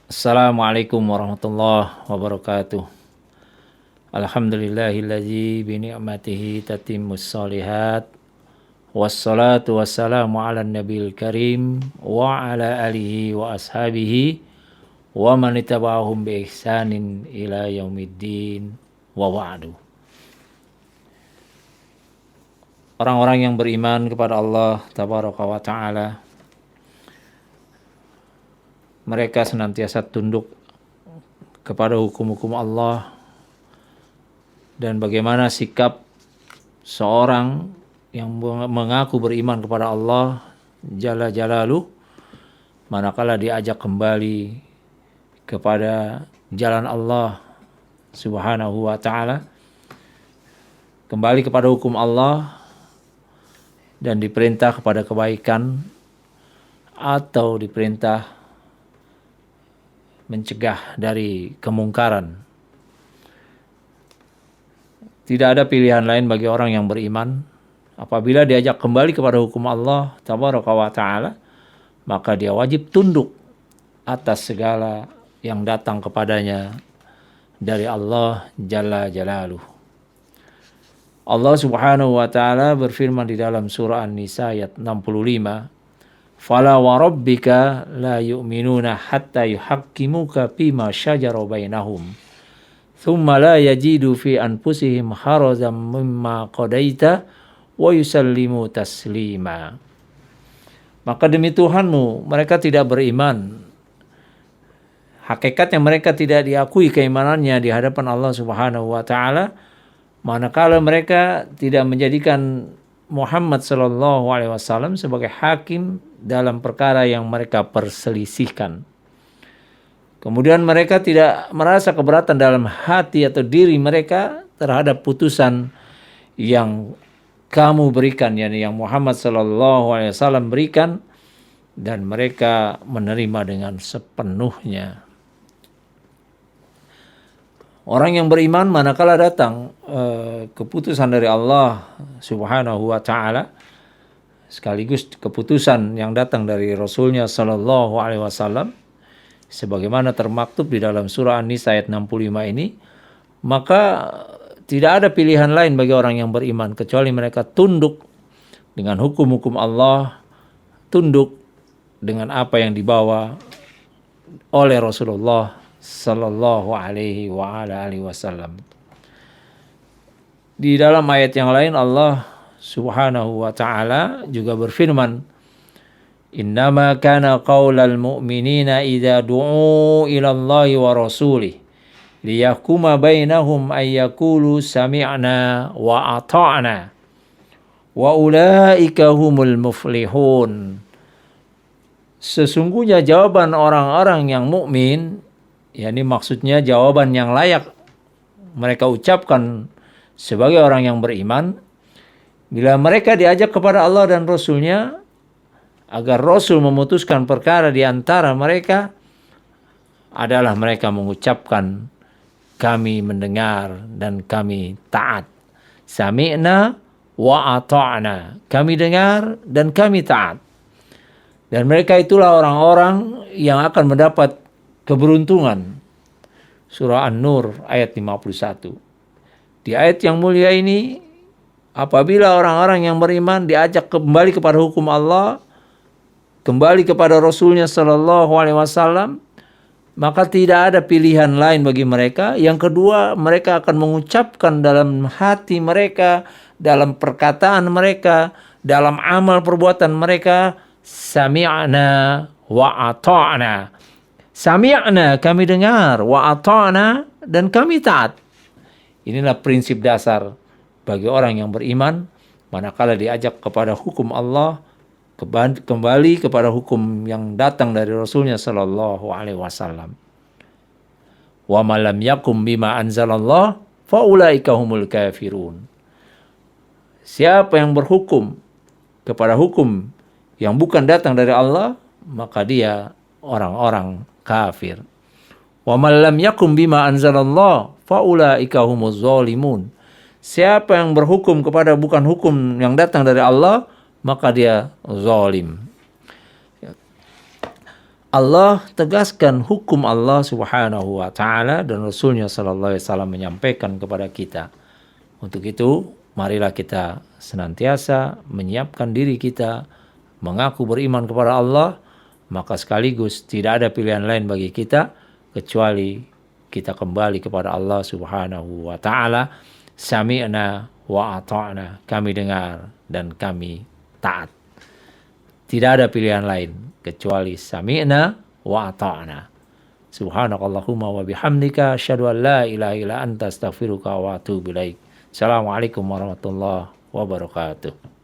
Assalamualaikum warahmatullahi wabarakatuh. Alhamdulillahilladzi bi ni'matihi tatimmus shalihat. Wassalatu wassalamu ala nabiyil karim wa ala alihi wa ashabihi wa man ittaba'ahum bi ihsanin ila yaumiddin wa ba'du. Orang-orang yang beriman kepada Allah tabaraka wa ta'ala, mereka senantiasa tunduk kepada hukum-hukum Allah. Dan bagaimana sikap seorang yang mengaku beriman kepada Allah Jalla Jalaluh manakala diajak kembali kepada jalan Allah Subhanahu wa ta'ala, kembali kepada hukum Allah dan diperintah kepada kebaikan atau diperintah mencegah dari kemungkaran. Tidak ada pilihan lain bagi orang yang beriman. Apabila diajak kembali kepada hukum Allah tabaraka wa ta'ala, maka dia wajib tunduk atas segala yang datang kepadanya dari Allah Jalla Jalaluh. Allah Subhanahu wa ta'ala berfirman di dalam surah An-Nisa ayat 65, "Fala wa rabbika la yu'minuna hatta yuhaqqimuka fima syajara bainahum thumma la yajidu fi anfusihim harazan mimma qadaita wa yusallimu taslima." Maka demi Tuhanmu, mereka tidak beriman. Hakikatnya mereka tidak diakui keimanannya di hadapan Allah Subhanahu wa ta'ala, manakala mereka tidak menjadikan Muhammad sallallahu alaihi wasallam sebagai hakim dalam perkara yang mereka perselisihkan. Kemudian mereka tidak merasa keberatan dalam hati atau diri mereka terhadap putusan yang kamu berikan, yakni yang Muhammad sallallahu alaihi wasallam berikan, dan mereka menerima dengan sepenuhnya. Orang yang beriman manakala datang keputusan dari Allah Subhanahu wa ta'ala, sekaligus keputusan yang datang dari Rasulnya sallallahu alaihi wasallam, sebagaimana termaktub di dalam surah An-Nisa ayat 65 ini, maka tidak ada pilihan lain bagi orang yang beriman kecuali mereka tunduk dengan hukum-hukum Allah, tunduk dengan apa yang dibawa oleh Rasulullah sallallahu alaihi wa ala alihi wasallam. Di dalam ayat yang lain Allah Subhanahu wa ta'ala juga berfirman, "Innama kana qaulal mu'minina idza du'u ila Allahi wa rasulih liyahkuma bainahum ay yaqulu sami'na wa ata'na wa ulaika humul muflihun." Sesungguhnya jawaban orang-orang yang mukmin, yakni maksudnya jawaban yang layak mereka ucapkan sebagai orang yang beriman, bila mereka diajak kepada Allah dan Rasulnya agar Rasul memutuskan perkara di antara mereka, adalah mereka mengucapkan, kami mendengar dan kami taat. Sami'na wa ata'na, kami dengar dan kami taat. Dan mereka itulah orang-orang yang akan mendapat keberuntungan. Surah An-Nur ayat 51. Di ayat yang mulia ini, apabila orang-orang yang beriman diajak kembali kepada hukum Allah, kembali kepada Rasulnya sallallahu alaihi wasallam, maka tidak ada pilihan lain bagi mereka. Yang kedua, mereka akan mengucapkan dalam hati mereka, dalam perkataan mereka, dalam amal perbuatan mereka, sami'na wa ata'na. Sami'na, kami dengar, wa ata'na, dan kami taat. Inilah prinsip dasar bagi orang yang beriman manakala diajak kepada hukum Allah, kembali kepada hukum yang datang dari Rasulnya sallallahu alaihi wasallam. Wa man lam yakum bima anzalallah fa ulaika humul kafirun. Siapa yang berhukum kepada hukum yang bukan datang dari Allah, maka dia orang-orang kafir. Wa man lam yakum bima anzalallah fa ulaika humuz zalimun. Siapa yang berhukum kepada bukan hukum yang datang dari Allah, maka dia zalim. Allah tegaskan hukum Allah Subhanahu wa taala dan Rasulnya sallallahu alaihi wasallam menyampaikan kepada kita. Untuk itu, marilah kita senantiasa menyiapkan diri kita mengaku beriman kepada Allah, maka sekaligus tidak ada pilihan lain bagi kita kecuali kita kembali kepada Allah Subhanahu wa taala. Sami'na wa ata'na, kami dengar dan kami taat. Tidak ada pilihan lain kecuali sami'na wa ata'na. Subhanakallahumma wa bihamdika asyhadu an la ilaha illa anta astaghfiruka wa atubu ilaik. Assalamualaikum warahmatullahi wabarakatuh.